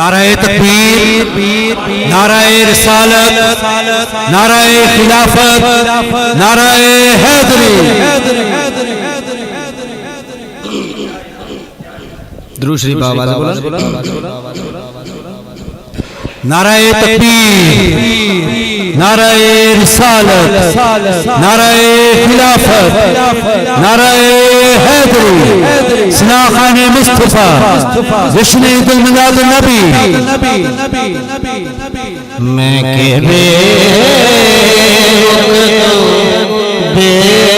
نعرہ تکبیر، نعرہ رسالت، نعرہ خلافت، نعرہ حیدری۔ درود شریف آواز بولا۔ نعرہ تکبیر، نعرہ رسالت، نعرہ خلافت، نعرہ حیدری، ثنا خان مصطفیٰ، جشن عید المیلاد النبی۔ میں کہ بے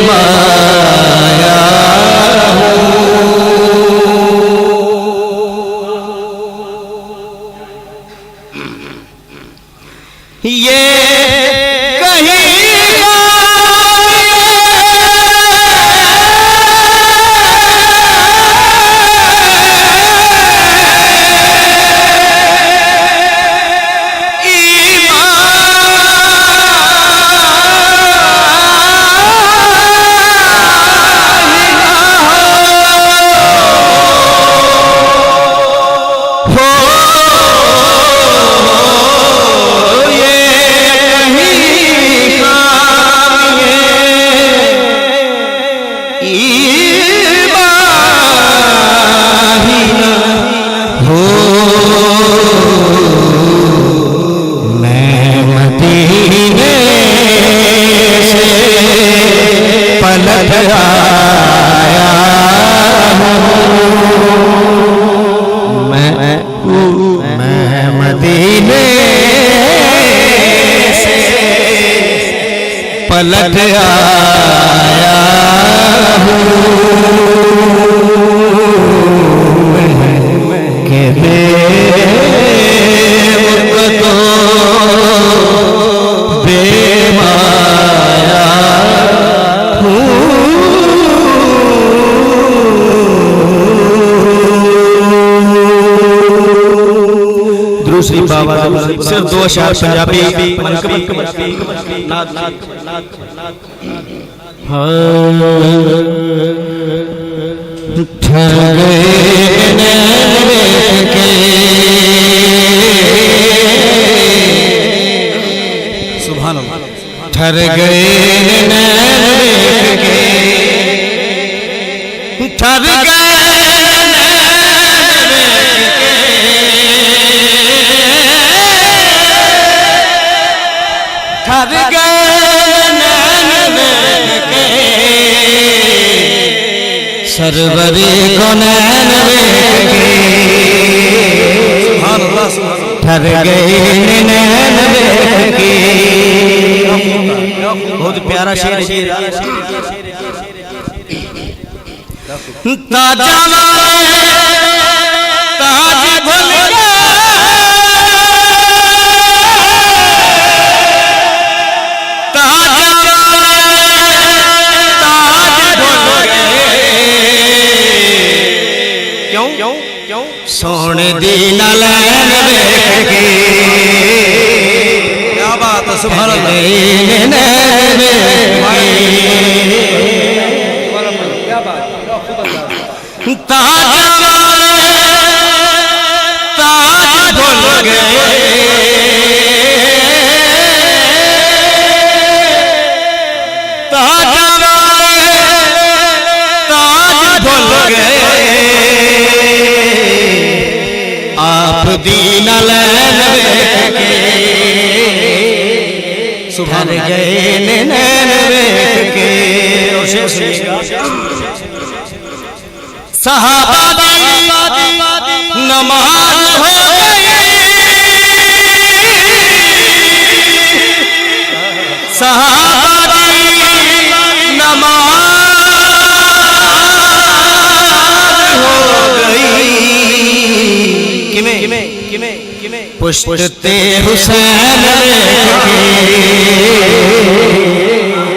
مایا یہ کہیں گا پلٹ آیا ہوں کہ بے وقتوں بے مایا ہوں۔ دوسری بابا صرف دو اشعار پنجابی ٹھہر گئے نین کے سبحان اللہ، ٹھہر گئے نین کے، ٹھہر گئے سروری کونین کے، ٹھہر گئے نین کے۔ بہت پیارا شعر ہے۔ تاج بھول گئے، سونے دین لین بیٹھ کے، کیا بات ہے سبحان اللہ، تاج بھول گئے، تاج بھول گئے، آپ دین لین بیٹھ کے، سبحان گئے نین بیٹھ کے۔ صحابہ دی نماز ہو گئی، صحابہ دی نماز ہو گئی، پشت حسین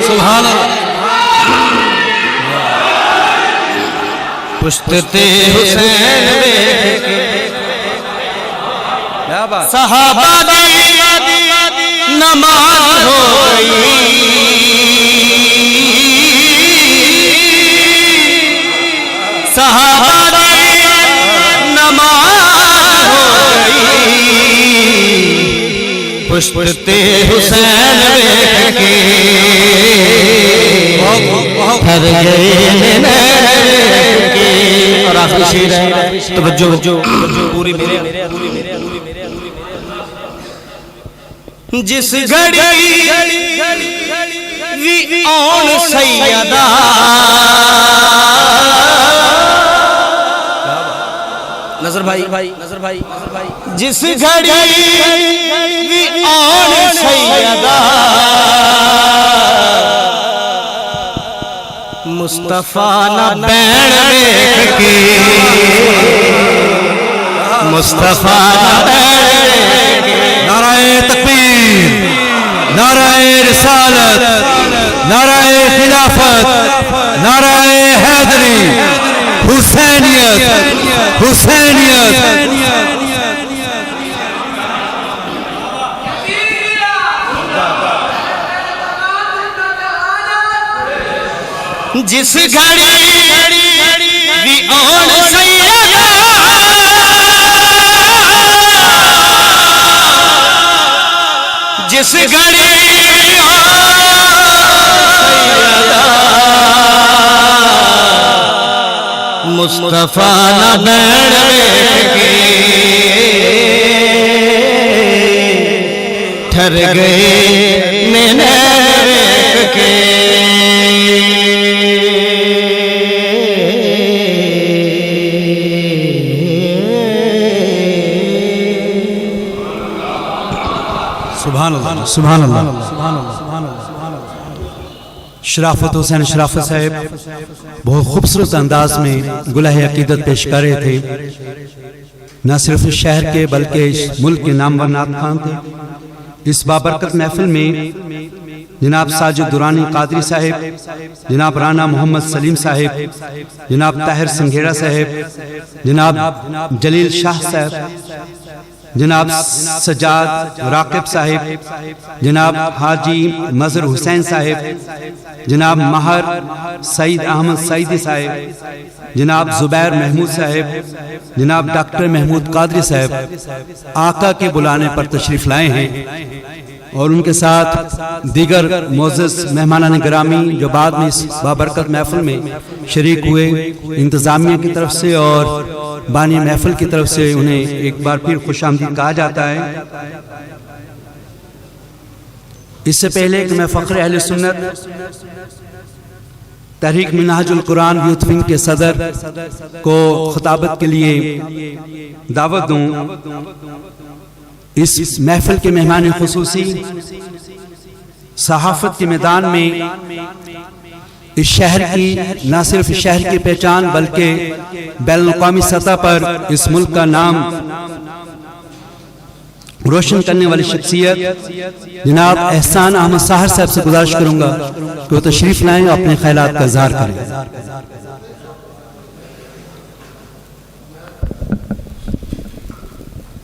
سبحان اللہ، پشت حسین صحابہ دی نماز ہوئی، صحابہ دی نماز ہوئی، پشتے حسین دیکھ کے ٹھر گئے نین کے. اور آخری شعر ہے، توجہ پوری میرے. جس گھڑی وی آن سیدہ نظر بھائی جس گھڑی وی آن سیدہ مصطفیٰ نہ بین دیکھ کے مصطفیٰ نہ بین کے. نعرہ تکبیر، نعرہ رسالت، نعرہ خلافت، نعرہ حیدری، حسینیت حسینیت. جس گھڑی وی آن سیدہ جس گھڑی مصطفیٰ نہ بین کے ٹھر گئے نین کے. سبحان اللہ سبحان اللہ. شرافت حسین شرافت صاحب بہت خوبصورت انداز میں گلہ عقیدت پیش کر رہے تھے. نہ صرف اس شہر کے بلکہ اس ملک کے نامور نعت خوان تھے. اس بابرکت محفل میں جناب ساجد درانی قادری صاحب، جناب رانا محمد سلیم صاحب، جناب طاہر سنگھیڑا صاحب، جناب جلیل شاہ صاحب، جناب سجاد راقب صاحب، جناب حاجی مظہر حسین صاحب، جناب مہر سعید احمد سعیدی صاحب، جناب زبیر محمود صاحب، جناب ڈاکٹر محمود قادری صاحب آقا کے بلانے پر تشریف لائے ہیں. اور ان کے ساتھ دیگر معزز مہمانان گرامی جو بعد میں اس بابرکت محفل میں شریک ہوئے، انتظامیہ کی طرف سے اور بانی محفل کی طرف سے انہیں ایک بار پھر خوش آمدید کہا جاتا ہے. اس سے پہلے کہ میں فخر اہل سنت تحریک منہاج القرآن یوتھ ونگ کے صدر کو خطابت کے لیے دعوت دوں، اس محفل کے مہمان خصوصی صحافت کے میدان میں اس شہر کی نہ صرف شہر کی پہچان بلکہ بین الاقوامی سطح پر اس ملک کا نام روشن کرنے والی شخصیت جناب احسان احمد ساہر صاحب سے گزارش کروں گا کہ وہ تشریف لائیں اور اپنے خیالات کا اظہار کریں.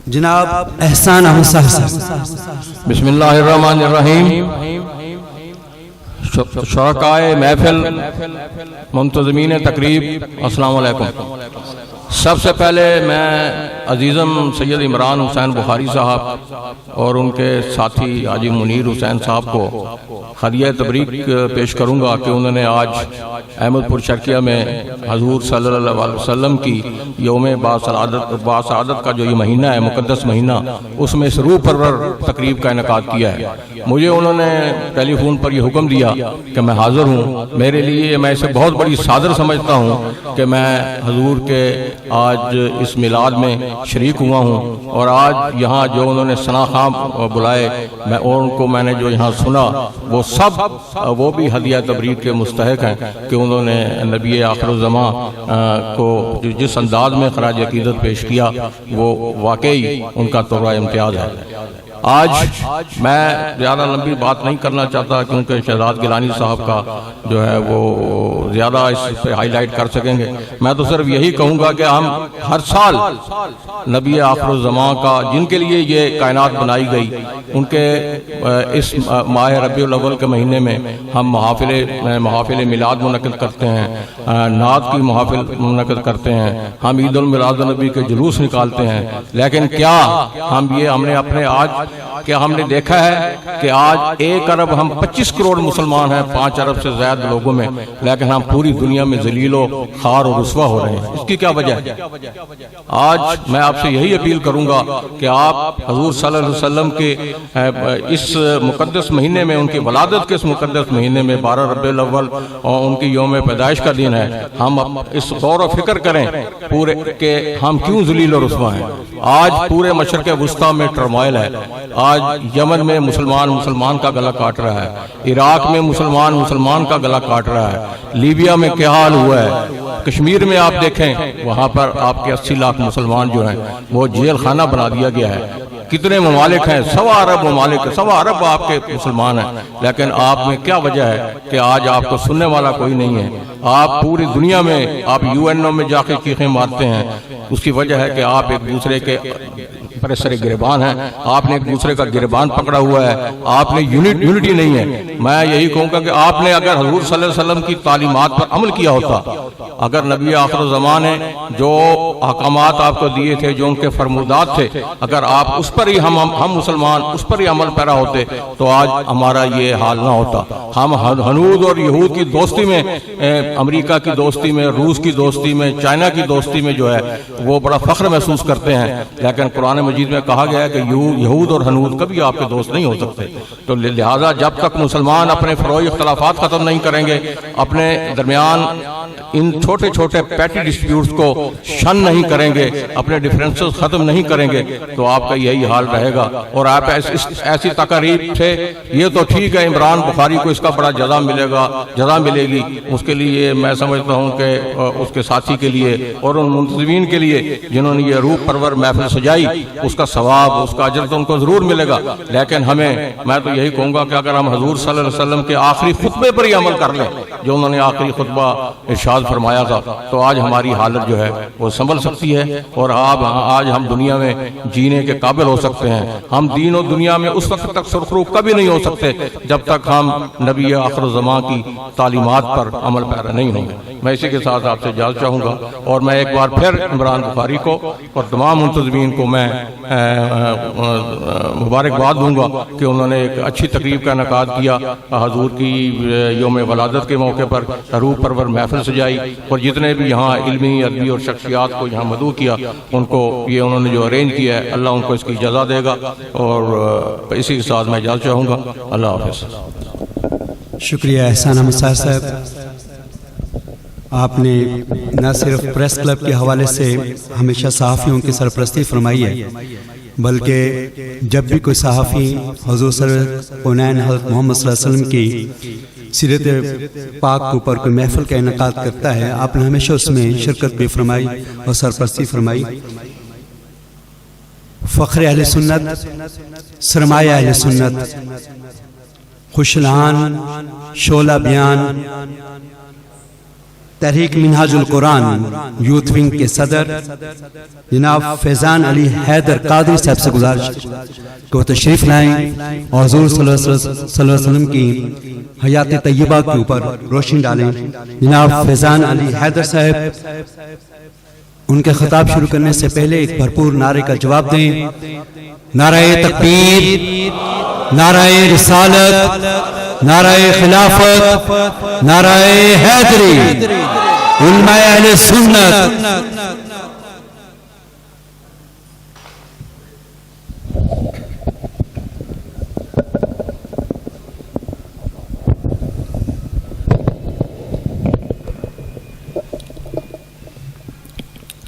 جناب احسان احمد ساہر صاحب. بسم اللہ الرحمن الرحیم. شرکائے محفل، منتظمین تقریب، السلام علیکم. سب سے پہلے میں عزیزم سید عمران حسین بخاری صاحب اور ان کے ساتھی حاجی منیر حسین صاحب کو ہدیہ تبریک پیش کروں گا کہ انہوں نے آج احمد پور شرقیہ میں حضور صلی اللہ علیہ وسلم کی یوم باسعادت کا جو یہ مہینہ ہے، مقدس مہینہ، اس میں اس روح پرور تقریب کا انعقاد کیا ہے. مجھے انہوں نے ٹیلی فون پر یہ حکم دیا کہ میں حاضر ہوں. میرے لیے میں اسے بہت بڑی صادر سمجھتا ہوں کہ میں حضور کے آج اس میلاد میں شریک ہوا ہوں. اور آج یہاں جو انہوں نے ثنا خام بلائے ان کو میں نے جو یہاں سنا وہ سب وہ بھی ہدیہ تبریک کے مستحق ہیں کہ انہوں نے نبی آخر الزمان کو جس انداز میں خراج عقیدت پیش کیا وہ واقعی ان کا تحفہ امتیاز ہے. آج میں زیادہ لمبی بات نہیں کرنا چاہتا کیونکہ شہزاد گیلانی صاحب کا جو ہے وہ زیادہ اس پہ ہائی لائٹ کر سکیں گے. میں تو صرف یہی کہوں گا کہ ہم ہر سال نبی آخر الزمان کا جن کے لیے یہ کائنات بنائی گئی ان کے اس ماہ ربیع الاول کے مہینے میں ہم محافل میلاد منعقد کرتے ہیں، نعت کی محافل منعقد کرتے ہیں، ہم عید المیلاد النبی کے جلوس نکالتے ہیں. لیکن کیا ہم نے اپنے آج کہ ہم نے دیکھا ہے کہ آج 1 ارب ہم 25 کروڑ مسلمان ہیں 5 ارب سے زیادہ لوگوں میں، لیکن ہم پوری دنیا میں ذلیل و خوار و رسوا ہو رہے ہیں۔ اس کی کیا وجہ ہے؟ آج میں آپ سے یہی اپیل کروں گا کہ آپ حضور صلی اللہ علیہ وسلم کے اس مقدس مہینے میں، ان کی ولادت کے اس مقدس مہینے میں 12 ربیع الاول اور ان کی یوم پیدائش کا دن ہے، ہم اس غور و فکر کریں پورے کہ ہم کیوں ذلیل و رسوا ہیں۔ آج پورے مشرق وسطیٰ میں ٹرمائل ہے، آج یمن میں مسلمان کا گلا کاٹ رہا ہے، عراق میں مسلمان کا گلا کاٹ رہا ہے، لیبیا میں کیا حال ہوا ہے، کشمیر میں آپ دیکھیں وہاں پر آپ کے 80 لاکھ مسلمان جو ہیں وہ جیل خانہ بنا دیا گیا ہے۔ کتنے ممالک ہیں، 100 ارب ممالک، 100 ارب آپ کے مسلمان ہیں، لیکن آپ میں کیا وجہ ہے کہ آج آپ کو سننے والا کوئی نہیں ہے۔ آپ پوری دنیا میں آپ UN میں جا کے چیخیں مارتے ہیں، اس کی وجہ ہے کہ آپ ایک دوسرے کے پرسر گریبان ہیں، آپ نے ایک دوسرے کا گریبان پکڑا ہوا ہے، آپ نے یونٹی نہیں ہے۔ میں یہی کہوں گا کہ آپ نے اگر حضور صلی اللہ علیہ وسلم کی تعلیمات پر عمل کیا ہوتا، اگر نبی آخر الزمان نے جو احکامات آپ کو دیے تھے، جو ان کے فرمودات تھے، اگر آپ اس پر ہی ہم مسلمان اس پر ہی عمل پیرا ہوتے تو آج ہمارا یہ حال نہ ہوتا۔ ہم ہنود اور یہود کی دوستی میں، امریکہ کی دوستی میں، روس کی دوستی میں، چائنا کی دوستی میں جو ہے وہ بڑا فخر محسوس کرتے ہیں، لیکن قرآن مجید میں کہا گیا ہے کہ یہود اور ہنود کبھی آپ کے دوست نہیں ہو سکتے۔ تو لہٰذا جب تک مسلمان اپنے فروعی اختلافات ختم نہیں کریں گے، اپنے درمیان ان چھوٹے چھوٹے پیٹی ڈسپیوٹس کو شن نہیں کریں گے، اپنے ڈیفرنسز ختم نہیں کریں گے، تو آپ کا یہی حال رہے گا۔ اور آپ ایسی تقاریب سے، یہ تو ٹھیک ہے عمران بخاری کو اس کا بڑا جزا ملے گی، اس کے لیے میں سمجھتا ہوں کہ اس کے ساتھی کے لیے اور ان منتظمین کے لیے جنہوں نے یہ روح پرور محفل سجائی، اس کا ثواب، اس کا اجر تو ان کو ضرور ملے گا، لیکن میں تو یہی کہوں گا کہ اگر ہم حضور صلی اللہ علیہ وسلم کے آخری خطبے پر ہی عمل کر لیں، جو انہوں نے آخری خطبہ ارشاد فرمایا تھا، تو آج ہماری حالت جو ہے وہ سنبھل سکتی ہے، اور آج ہم دنیا میں جینے کے قابل ہو سکتے ہیں۔ ہم دین و دنیا میں اس وقت تک سرخرو کبھی نہیں ہو سکتے جب تک ہم نبی آخر الزمان کی تعلیمات پر عمل پیرا نہیں ہوں گے۔ میں اسی کے ساتھ آپ سے اجازت چاہوں گا، اور میں ایک بار پھر عمران بخاری کو اور تمام منتظمین کو میں مبارکباد دوں گا کہ انہوں نے ایک اچھی تقریب کا انعقاد کیا، حضور کی یوم ولادت کے موقع پر روح پرور محفل سجائی، اور جتنے بھی یہاں علمی، ادبی اور شخصیات کو یہاں مدعو کیا، ان کو یہ انہوں نے جو ارینج کیا ہے، اللہ ان کو اس کی جزا دے گا، اور اسی کے ساتھ میں اجازت چاہوں گا۔ اللہ حافظ۔ شکریہ احسان احمد صاحب، آپ نے نہ صرف پریس کلب کے حوالے سے ہمیشہ صحافیوں کی سرپرستی فرمائی ہے، بلکہ جب بھی کوئی صحافی حضور صلی اللہ حضرت محمد صلی اللہ علیہ وسلم کی سیرت پاک کے اوپر کوئی محفل کا انعقاد کرتا ہے، آپ نے ہمیشہ اس میں شرکت بھی فرمائی اور سرپرستی فرمائی۔ فخر اہل سنت، سرمایہ اہل سنت، خوشلان، شعلہ بیان، تحریک منہاج القرآن یوتھ ونگ کے صدر جناب فیضان علی حیدر قادری صاحب سے گزارش کہ وہ تشریف لائیں اور حضور صلی اللہ علیہ وسلم کی حیات طیبہ کے اوپر روشنی ڈالیں۔ جناب فیضان علی حیدر صاحب ان کے خطاب شروع کرنے سے پہلے ایک بھرپور نعرے کا جواب دیں۔ نعرہ تکبیر، نعرہ رسالت، نعرہ خلافت، نعرہ حیدری، علماء اہل سنت۔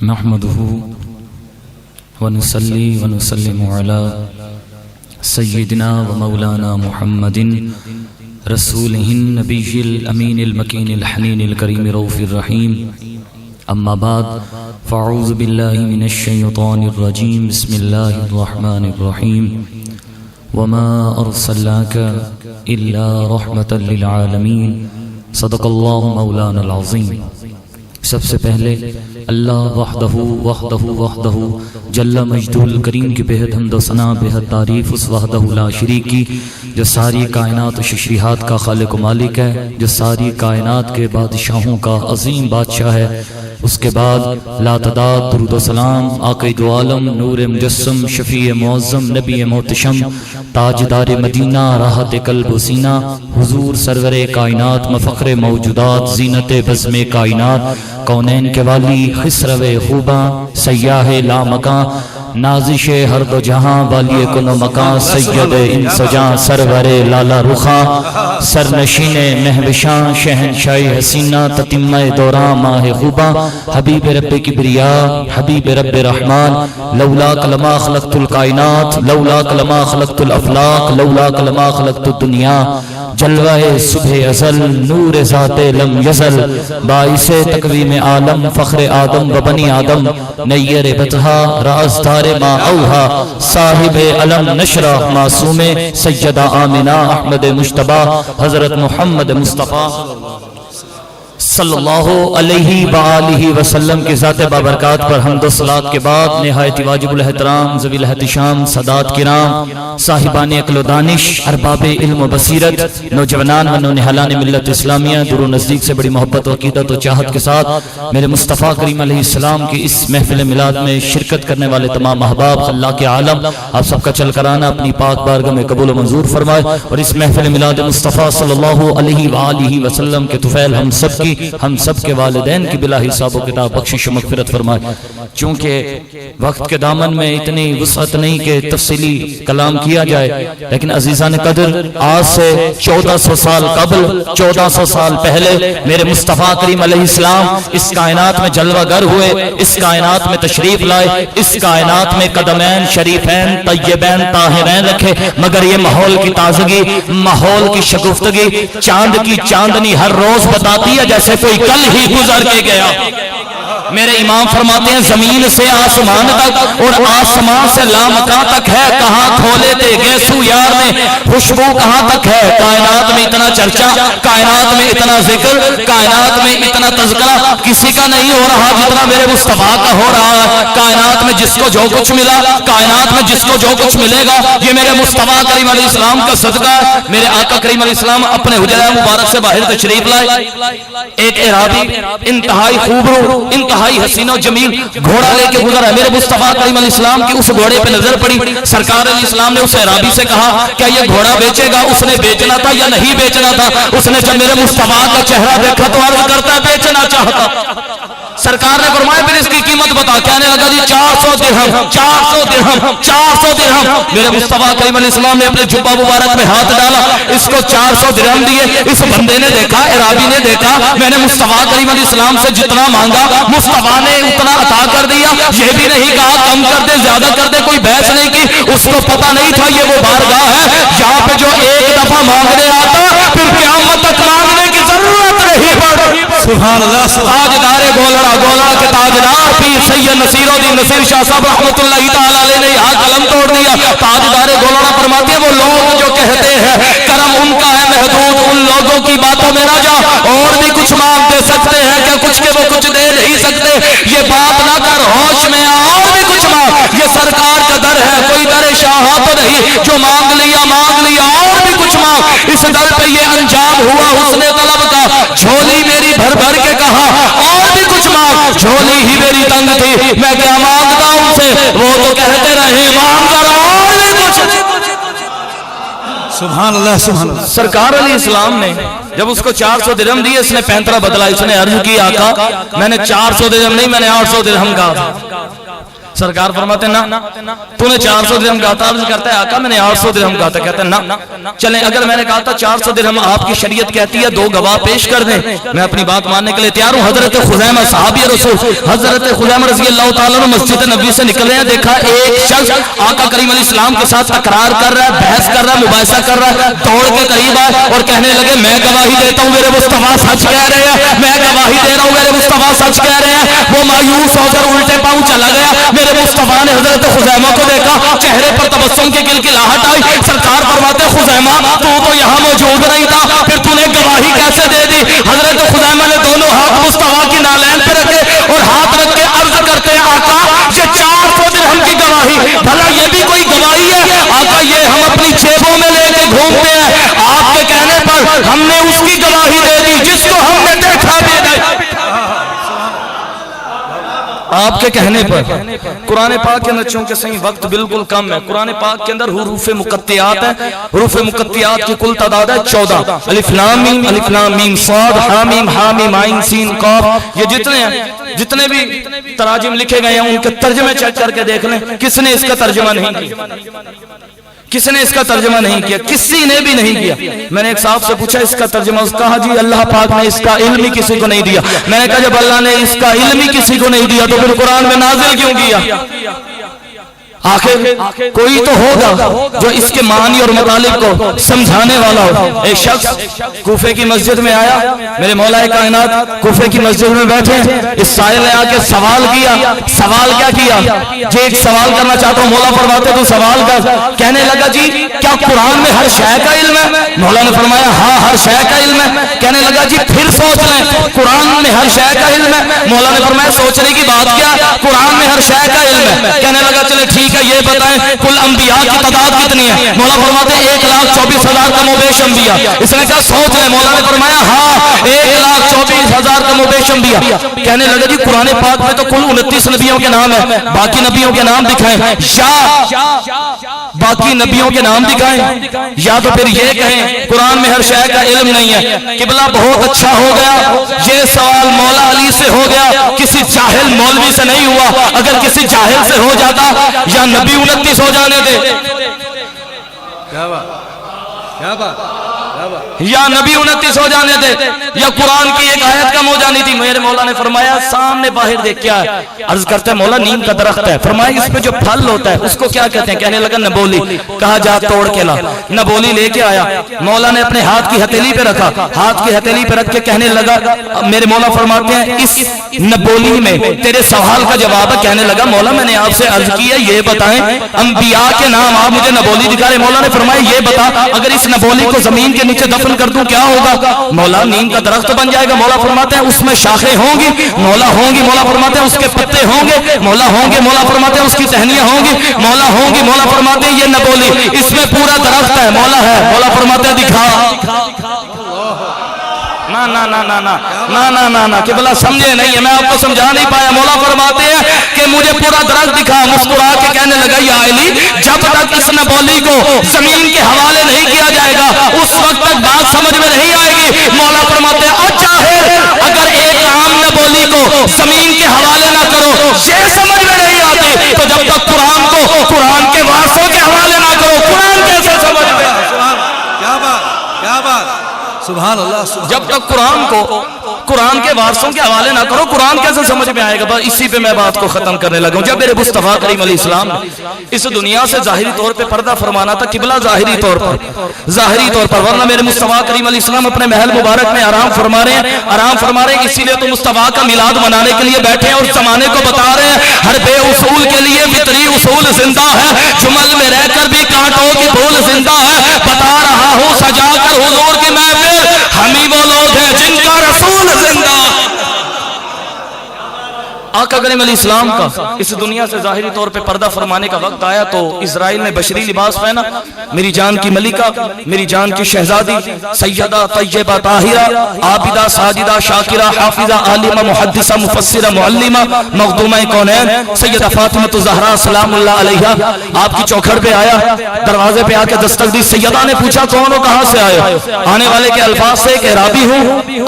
نحمده ونصلي ونسلم على سيدنا ومولانا محمد رسوله النبي الأمين المكين الحنين الكريم رؤوف الرحيم، أما بعد فأعوذ بالله من الشيطان الرجيم، بسم الله الرحمن الرحيم، وما أرسلناك إلا رحمة للعالمين، صدق الله مولانا العظيم۔ سب سے پہلے اللہ وحدہ جل مجدہ الکریم کی بہت حمد و ثنا، بہت تعریف اس وحدہ لا شریک کی جو ساری کائنات و تشریحات کا خالق و مالک ہے، جو ساری کائنات کے بادشاہوں کا عظیم بادشاہ ہے۔ اس کے بعد لا تعداد درود و سلام آقا دو عالم، نور مجسم، شفیع معظم، نبی محتشم، تاجدار مدینہ، راحت قلب و سینہ، حضور سرور کائنات، مفخر موجودات، زینت بزم کائنات، کونین کے والی، خسرو خوباں، سیاح لامکاں، نازش ہر دو جہاں، والی کن و مکان، سید انس جاں، سرور لالا رخاں، سرنشین مہوشاں، شہنشاہ حسینہ، تتمہ دوران ماہ خوباں، حبیب رب کبریا، حبیب رب رحمان، لولاک لما خلقت الکائنات، لولاک لما خلقت الافلاق، لولاک لما خلقت الدنیا، جلوہ صبح ازل، نور ذات لم یزل، باعث تقویم عالم، فخر آدم و بنی آدم، نیر بطہا، رازدار ما اوہا، صاحب علم نشرہ، معصوم سیدہ آمنہ، احمد مجتبی، حضرت محمد مصطفیٰ صلی اللہ علیہ وآلہ وسلم کی ذات بابرکات پر حمد و صلات کے بعد نہایت واجب الاحترام ذوی الاحتشام سادات کرام، صاحبان عقل و دانش، ارباب علم و بصیرت، نوجوانان و نونہالان ملت اسلامیہ، دور و نزدیک سے بڑی محبت و عقیدت و چاہت کے ساتھ میرے مصطفیٰ کریم علیہ السلام کی اس محفل میلاد میں شرکت کرنے والے تمام احباب، خلاق عالم، آپ سب کا چل کرانا اپنی پاک بارگاہ میں قبول و منظور فرمائے، اور اس محفل میلاد مصطفیٰ صلی اللہ علیہ وآلہ وسلم کے طفیل ہم سب کی، ہم سب کے والدین کی بلا حساب و کتاب بخشش و مغفرت فرمائے۔ چونکہ وقت کے دامن میں اتنی وسعت نہیں کہ تفصیلی کلام کیا جائے، لیکن عزیزان قدر، آج سے 1400 سال قبل، 1400 سال پہلے میرے مصطفیٰ کریم علیہ السلام اس کائنات میں جلوہ گر ہوئے، اس کائنات میں تشریف لائے، اس کائنات میں قدمین شریفین طیبین طاہرین رکھے، مگر یہ ماحول کی تازگی، ماحول کی شگفتگی، چاند کی چاندنی ہر روز بتاتی ہے جیسے کوئی کل ہی گزر کے گیا۔ میرے امام فرماتے ہیں زمین سے آسمان تک اور آسمان سے لامکان تک ہے، کہاں کھولے تھے گیسو یار نے خوشبو، کہاں تک ہے کائنات میں اتنا چرچا، کائنات میں اتنا ذکر، کائنات میں اتنا تذکرہ کسی کا نہیں ہو رہا جتنا میرے مصطفیٰ کا ہو رہا ہے۔ کائنات میں جس کو جو کچھ ملا، کائنات میں جس کو جو کچھ ملے گا، یہ میرے مصطفیٰ کریم علیہ السلام کا صدقہ ہے۔ میرے آقا کریم علیہ السلام اپنے حجرہ مبارک سے باہر تشریف لائے، ایک اعرابی انتہائی خوبرو، انتہائی حسین و جمیل گھوڑا لے کے گزرا ہے۔ میرے مصطفیٰ کریم علیہ السلام کی اس گھوڑے پہ نظر پڑی، سرکار علیہ السلام نے اس اعرابی سے کہا کیا یہ گھوڑا بیچے گا؟ اس نے بیچنا تھا یا نہیں بیچنا تھا؟ اس نے جب میرے مصطفیٰ کا چہرہ دیکھا تو عرض کرتا بیچنا چاہتا۔ سرکار نے فرمایا پھر اس کی قیمت بتا، کہنے لگا جی 400 درہم، 400 درہم، 400 درہم۔ میرے مصطفیٰ کریم علیہ السلام نے اپنے جبہ مبارک میں ہاتھ ڈالا، اس کو 400 درہم دیے۔ اس بندے نے دیکھا، اعرابی نے دیکھا، میں نے مصطفیٰ کریم علیہ السلام سے جتنا مانگا مصطفیٰ نے اتنا عطا کر دیا، یہ بھی نہیں کہا کم کر دے زیادہ کر دے، کوئی بحث نہیں کی۔ اس کو پتہ نہیں تھا یہ وہ بارگاہ ہے جہاں پہ جو ایک دفعہ مانگنے آتا پھر قیامت تک مانگنے کی ضرورت نہیں پڑتی۔ سبحان اللہ، تاجدار گولڑا، گولڑا کے تاجدار پیر سید نصیر الدین نصیر شاہ صاحب رحمۃ اللہ تعالی علیہ نے یہاں قلم توڑ دیا۔ تاجدار گولڑا فرماتے ہیں وہ لوگ جو کہتے ہیں کرم ان کا ہے محدود، ان لوگوں کی باتوں میں نہ جا، اور بھی کچھ مانگ دے سکتے ہیں کیا کچھ کے وہ کچھ دے نہیں سکتے؟ یہ بات نہ کر، ہوش میں آ، اور بھی کچھ مانگ، یہ سرکار کا در ہے، کوئی در شاہ تو نہیں، جو مانگ لیا، اور بھی کچھ مانگ۔ اس در پہ یہ انجام ہوا حسن طلب کا، جھولی میری بھر بھر کے کہا اور بھی کچھ مانگ، جھولی ہی میری تنگ تھی، میں کیا مانگتا ان سے؟ وہ تو کہتے رہے مانگ کر اور بھی کچھ۔ سبحان اللہ، سبحان اللہ۔ سرکار علیہ السلام نے جب اس کو 400 درہم دیے، اس نے پینترا بدلا، اس نے عرض کی آقا میں نے 400 درہم نہیں، میں نے 800 درہم کہا تھا۔ سرکار فرماتے ہیں نا تو نے 400 درہم کہا تھا، عرض کرتا ہے آقا میں نے 800 درہم کہا تھا، کہتا ہے نا چلیں اگر میں نے کہا تھا 400 درہم، آپ کی شریعت کہتی ہے 2 گواہ پیش کر دیں، میں اپنی بات ماننے کے لیے تیار ہوں۔ حضرت خزیمہ صحابی رسول حضرت خزیمہ رضی اللہ تعالیٰ عنہ مسجد نبی سے نکل رہے ہیں، دیکھا ایک شخص آقا کریم علیہ السلام کے ساتھ تکرار کر رہا ہے، بحث کر رہا ہے، مباحثہ کر رہا ہے، دوڑ کے قریب آئے اور کہنے لگے میں گواہی دیتا ہوں میرے مصطفیٰ سچ کہہ رہے ہیں، میں گواہی دے رہا ہوں میرے مصطفیٰ سچ کہہ رہے ہیں۔ وہ مایوس ہو کر الٹے پاؤں چلا گیا۔ میرے مصطفیٰ نے حضرت خزیمہ کو دیکھا، چہرے پر تبسم کی کلکلاہٹ آئی۔ سرکار فرماتے خزیمہ تو یہاں موجود نہیں تھا، پھر تو نے گواہی کیسے دے دی؟ حضرت خزیمہ نے دونوں ہاتھ مصطفیٰ کی نالین پہ رکھے اور ہاتھ رکھ کے کے کہنے پر قرآن پاک کے اندر چونکہ صحیح وقت بالکل کم ہے، قرآن پاک کے اندر حروف مقطعات ہیں، حروف مقطعات کی کل تعداد ہے 14، الف لام میم صاد حامیم حامیم عین سین قاف، یہ جتنے ہیں، جتنے بھی تراجم لکھے گئے ہیں ان کے ترجمے چیک کر کے دیکھ لیں، کس نے اس کا ترجمہ نہیں کیا، کس نے اس کا ترجمہ نہیں کیا، کسی نے بھی نہیں کیا۔ میں نے ایک صاحب سے پوچھا اس کا ترجمہ، اس کہا جی اللہ پاک نے اس کا علم ہی کسی کو نہیں دیا۔ میں نے کہا جب اللہ نے اس کا علم ہی کسی کو نہیں دیا تو پھر قرآن میں نازل کیوں کیا؟ آخر کوئی تو ہوگا جو اس کے معنی اور مطالب کو سمجھانے والا ہو۔ ایک شخص کوفے کی مسجد میں آیا، میرے مولا کائنات کوفے کی مسجد میں بیٹھے، اس سائل نے آ کے سوال کیا۔ سوال کیا کیا؟ جی ایک سوال کرنا چاہتا ہوں، مولا فرماتے تو سوال کر۔ کہنے لگا جی کیا قرآن میں ہر شے کا علم ہے؟ مولا نے فرمایا ہاں ہر شے کا علم ہے۔ کہنے لگا جی پھر سوچ لیں قرآن میں ہر شے کا علم ہے؟ مولا نے فرمایا سوچنے کی بات کیا، قرآن میں ہر شے کا علم ہے۔ کہنے لگا چلے ٹھیک ہے یہ بتائیں کل انبیاء کی تعداد کتنی ہے؟ مولا فرماتے 1,24,000 کم و بیش انبیاء۔ اس نے کہا سوچ لیں، مولا نے فرمایا ہاں 1,24,000 کم و بیش انبیاء۔ کہنے لگا جی قرآن پاک میں تو کل 29 نبیوں کے نام ہیں، باقی نبیوں کے نام دکھائیں، یا باقی نبیوں کے نام دکھائیں، یا تو پھر یہ کہیں قرآن میں ہر شے کا علم نہیں ہے۔ قبلہ بہت اچھا ہو گیا، یہ سوال مولا علی سے ہو گیا، کسی جاہل مولوی سے نہیں ہوا۔ اگر کسی جاہل سے ہو جاتا یا نبی 29 ہو جانے دے، یا نبی 29 ہو جانے دے، یا قرآن کی ایک آیت کم ہو جانی تھی۔ میرے مولا نے فرمایا سامنے باہر دیکھ کیا ہے؟ عرض کرتا ہے مولا نیم کا درخت ہے۔ فرمایا اس پہ جو پھل ہوتا ہے اس کو کیا کہتے ہیں؟ کہنے لگا نبولی۔ کہا جا توڑ کے لا۔ نبولی لے کے آیا، مولا نے اپنے ہاتھ کی ہتھیلی پہ رکھا، ہاتھ کی ہتھیلی پہ رکھ کے کہنے لگا، میرے مولا فرماتے ہیں اس نبولی میں تیرے سوال کا جواب ہے۔ کہنے لگا مولا میں نے آپ سے عرض کی ہے یہ بتائیں انبیاء کے نام، آپ مجھے نبولی دکھا رہے۔ مولا نے فرمایا یہ بتا اگر اس نبولی کو زمین کے نیچے دفن کر دوں کیا ہوگا؟ مولا نیم کا درخت بن جائے گا۔ مولا فرماتے ہیں اس میں شاخیں ہوں گی؟ مولا ہوں گی۔ مولا فرماتے ہیں اس کے پتے ہوں گے؟ مولا ہوں گے۔ مولا فرماتے ہیں اس کی ٹہنیاں ہوں گی؟ مولا ہوں گی۔ مولا فرماتے ہیں یہ نبولی اس میں پورا درخت ہے؟ مولا ہے۔ مولا فرماتے ہیں دکھا۔ نا نا نا نا نا نا نا نا نا قبلہ سمجھے نہیں ہے، میں آپ کو سمجھا نہیں پایا۔ مولا فرماتے ہیں کہ مجھے پورا درخت دکھا۔ مسکرا کے کہنے لگا یا علی جب تک اس نبولی کو زمین کے حوالے نہیں کیا جائے گا اس وقت تک بات سمجھ میں نہیں آئے گی۔ مولا فرماتے ہیں اچھا ہے اگر ایک عام نبولی کو زمین کے حوالے نہ کرو یہ سمجھ میں نہیں آتی تو جب تک قرآن کو قرآن کے وارثوں کے حوالے نہ کرو قرآن کیسے سمجھ میں؟ کیا بات کیا بات، سبحان اللہ۔ جب تک قرآن کو قرآن کے وارثوں کے حوالے نہ کرو قرآن کیسے سمجھ میں آئے گا؟ بس اسی پہ میں بات کو ختم کرنے لگا ہوں۔ جب میرے مصطفیٰ کریم علیہ السلام اس دنیا سے ظاہری طور پہ پردہ فرمانا تھا، قبلہ ظاہری طور پر، ورنہ میرے مصطفیٰ کریم علیہ السلام اپنے محل مبارک میں آرام فرما رہے ہیں، اسی لیے تو مصطفیٰ کا میلاد منانے کے لیے بیٹھے ہیں اور زمانے کو بتا رہے ہیں ہر بے اصول کے لیے فطری اصول زندہ ہے، جمل میں رہ کر بھی کانٹوں کی پھول زندہ ہے، بتا رہا ہوں سجا کر حضور کی محفل ہم ہی وہ لوگ ہیں جن کا رسول زندہ۔ آقا کریم علیہ السلام کا اس دنیا سے ظاہری طور پہ پردہ فرمانے کا وقت آیا تو اسرائیل نے بشری لباس پہنا، میری جان کی ملکہ، میری جان کی شہزادی، سیدہ طیبہ طاہرہ، عابدہ ساجدہ شاکرہ حافظہ عالمہ محدثہ مفسرہ معلمہ مخدومہ کونین سیدہ فاطمہ الزہرا سلام اللہ علیہا آپ کی چوکھٹ پہ آیا، دروازے پہ آ کے دستک دی۔ سیدہ نے پوچھا کون ہو، کہاں سے آئے؟ آنے والے کے الفاظ سے ایک اعرابی ہوں،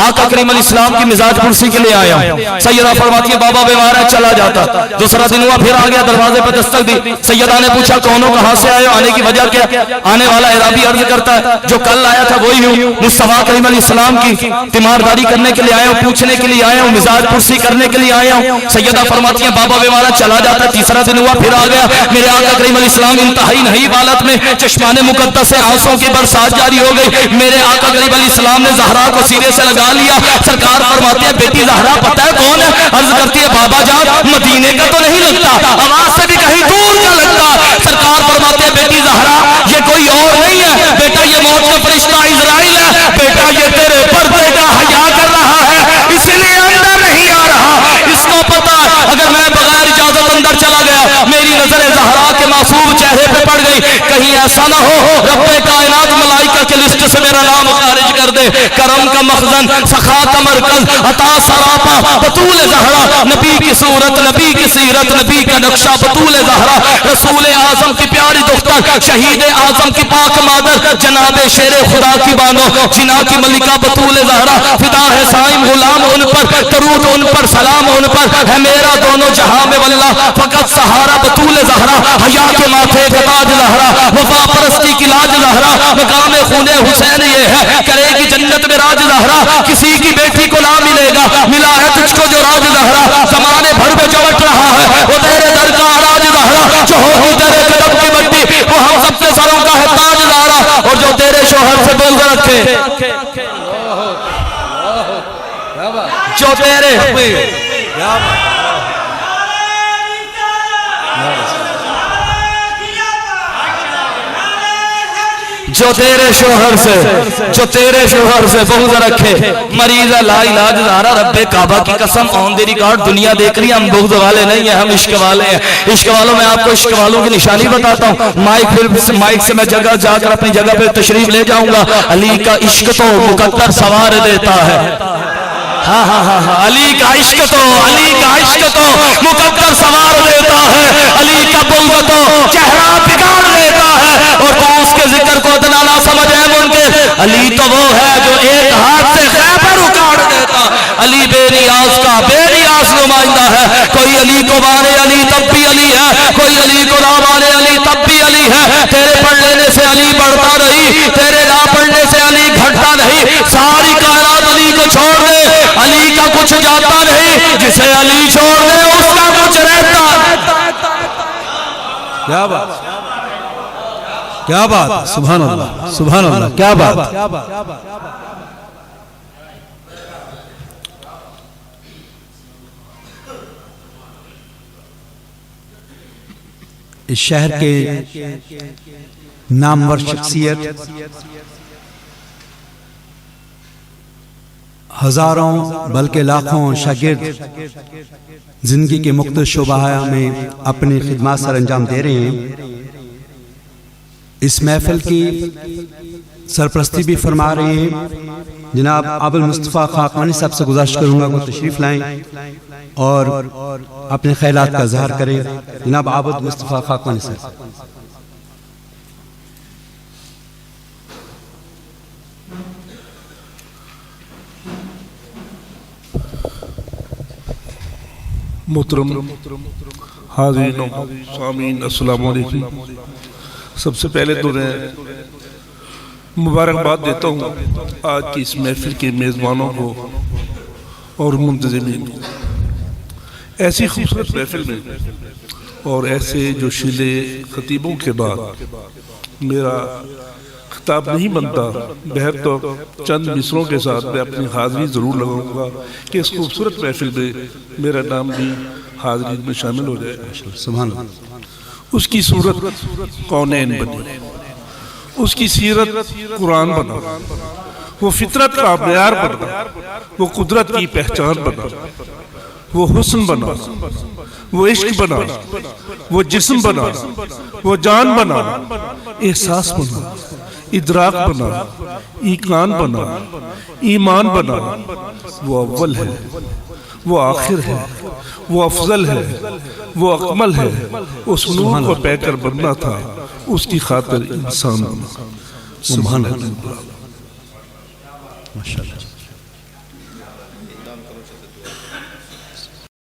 آقا کریم علیہ السلام کی مزاج پرسی کے لیے آیا ہوں۔ سیدہ فرماتی ہے بابا چلا جاتا۔ دوسرا دن ہوا پھر آ گیا، دروازے پر دستک دی۔ سیدہ نے پوچھا کون ہو، کہاں سے آئے ہو، آنے کی وجہ کیا؟ آنے والا اعرابی عرض کرتا ہے جو کل آیا تھا وہی ہوں، مصطفیٰ کریم علیہ السلام کی تیمارداری کرنے کے لیے آیا ہوں، پوچھنے کے لیے آیا ہوں، مزاج پرسی کرنے کے لیے آیا ہوں۔ سیدہ فرماتی ہیں بابا بیمارا چلا جاتا ہے۔ تیسرا دن ہوا پھر آ گیا، میرے آقا کریم علیہ السلام انتہائی نحیف حالت میں چشمان مقدس سے آنسوں کی برسات جاری ہو گئی۔ میرے آقا کریم علیہ السلام نے زہرا کو سینے سے لگا لیا۔ سرکار فرماتے ہیں بیٹی زہرا پتہ ہے کون ہے؟ عرض کرتی ہے بابا جان مدینے کا تو نہیں لگتا، آواز سے بھی کہیں دور کا لگتا۔ سرکار فرماتے ہیں بیٹی زہرا یہ کوئی اور نہیں ہے بیٹا، یہ موت کا فرشتہ اسرائیل ہے بیٹا، یہ تیرے پردے کا حیا کر رہا ہے اس لیے اندر نہیں آ رہا۔ اس کو پتا اگر میں بغیر اجازت اندر چلا گیا میری نظر زہرا کے معصوم چہرے پہ پڑ گئی، کہیں ایسا نہ ہو رب کائنات ملائکہ کی لسٹ سے میرا نام خارج کر دے۔ کرم کا مخزن، سخا کا مرکز، عطا سراپا، بطول زہرا، نبی کی صورت، نبی کی سیرت، نبی کا نقشہ، بطول زہرا، رسول اعظم کی پیاری دختر، شہید اعظم کی پاک مادر، جناب شیر خدا کی بانو، جنا کی ملکہ بطول زہرا، فدا ہے سائم غلام ان پر، درود ان پر، سلام ان پر، ہے میرا دونوں جہاں میں واللہ فقط سہارا بطول زہرا، حیا کے ماتھے کا تاج زہرا، وفا پرستی کی لاج زہرا، مقام خون حسین یہ ہے، کرے گی جنت میں راج زہرا، کسی کی بیٹی کو نہ ملے گا، ملا ہے تجھ کو جو راج زہرا، زمانے بھر میں چمٹ رہا ہے وہ تیرے در کا راج زہرا، جو ہوگی تیرے قدم کی مٹی وہ ہم سب کے سروں کا ہے تاج زہرا، اور جو تیرے شوہر سے بغض رکھے، جو تیرے جو تیرے شوہر سے بغض رکھے، مریض لا علاج زہرا، رب کعبہ کی قسم آن دی ریکارڈ دنیا دیکھ رہی ہے، ہم بغض والے نہیں ہیں، ہم عشق والے ہیں۔ عشق والوں میں آپ کو عشق والوں کی نشانی بتاتا ہوں، مائک سے میں جگہ جا کر اپنی جگہ پہ تشریف لے جاؤں گا۔ علی کا عشق تو مقدر سوار دیتا ہے، ہاں ہاں ہاں ہاں، علی کا عشق تو مقدر سوار دیتا ہے، علی کا بغض تو چہرہ بگاڑ دیتا ہے، اور تو اس کے ذکر کو اتنا نہ سمجھ ہے منکر، علی تو وہ ہے جو ایک ہاتھ سے خیبر اکاڑ دیتا، علی بے نیاز نمائندہ ہے، کوئی علی کو مانے علی تب بھی علی ہے، کوئی علی کو نہ مانے علی تب بھی علی ہے، تیرے پڑھ لینے سے علی بڑھتا نہیں، تیرے نہ پڑھنے سے علی گھٹتا نہیں، ساری کائنات علی کو چھوڑ دے، علی کا کچھ جاتا نہیں، جسے علی چھوڑ دے اس کا کچھ رہتا۔ کیا بات، سبحان اللہ، سبحان اللہ، کیا بات۔ اس شہر کے نامور شخصیت، ہزاروں بلکہ لاکھوں شاگرد زندگی کے مختلف شعبہ میں اپنی خدمات سر انجام دے رہے ہیں۔ اس محفل کی سرپرستی بھی فرما رہے ہیں جناب ابو المصطفیٰ خاقانی صاحب سے گزارش کروں گا وہ تشریف لائیں اور اپنے خیالات کا اظہار کریں۔ جناب ابو المصطفیٰ خاقانی صاحب۔ محترم حاضرین و سامعین، السلام علیکم۔ سب سے پہلے تو میں مبارکباد دیتا ہوں آج کی اس محفل کے میزبانوں کو اور منتظمین کو۔ ایسی خوبصورت محفل میں اور ایسے جو شیلے خطیبوں کے بعد میرا خطاب نہیں بنتا، بہر تو چند مصروں کے ساتھ میں اپنی حاضری ضرور لگاؤں گا کہ اس خوبصورت محفل میں میرا نام بھی حاضرین میں شامل ہو جائے۔ سبحان اللہ۔ اس کی صورت کونین بنی، اس کی سیرت قرآن بنا، وہ فطرت کا معیار بنا، وہ قدرت کی پہچان بنا، وہ حسن بنا، وہ عشق بنا، وہ جسم بنا، وہ جان بنا، احساس بنا، ادراک بنا، ایقان بنا، ایمان بنا۔ وہ اول ہے، وہ آخر ہے، وہ افضل ہے، وہ اکمل ہے۔ اس نور کو پہ کر بننا تھا، اس کی خاطر انسان بنا۔ سبحان اللہ۔ ماشاءاللہ۔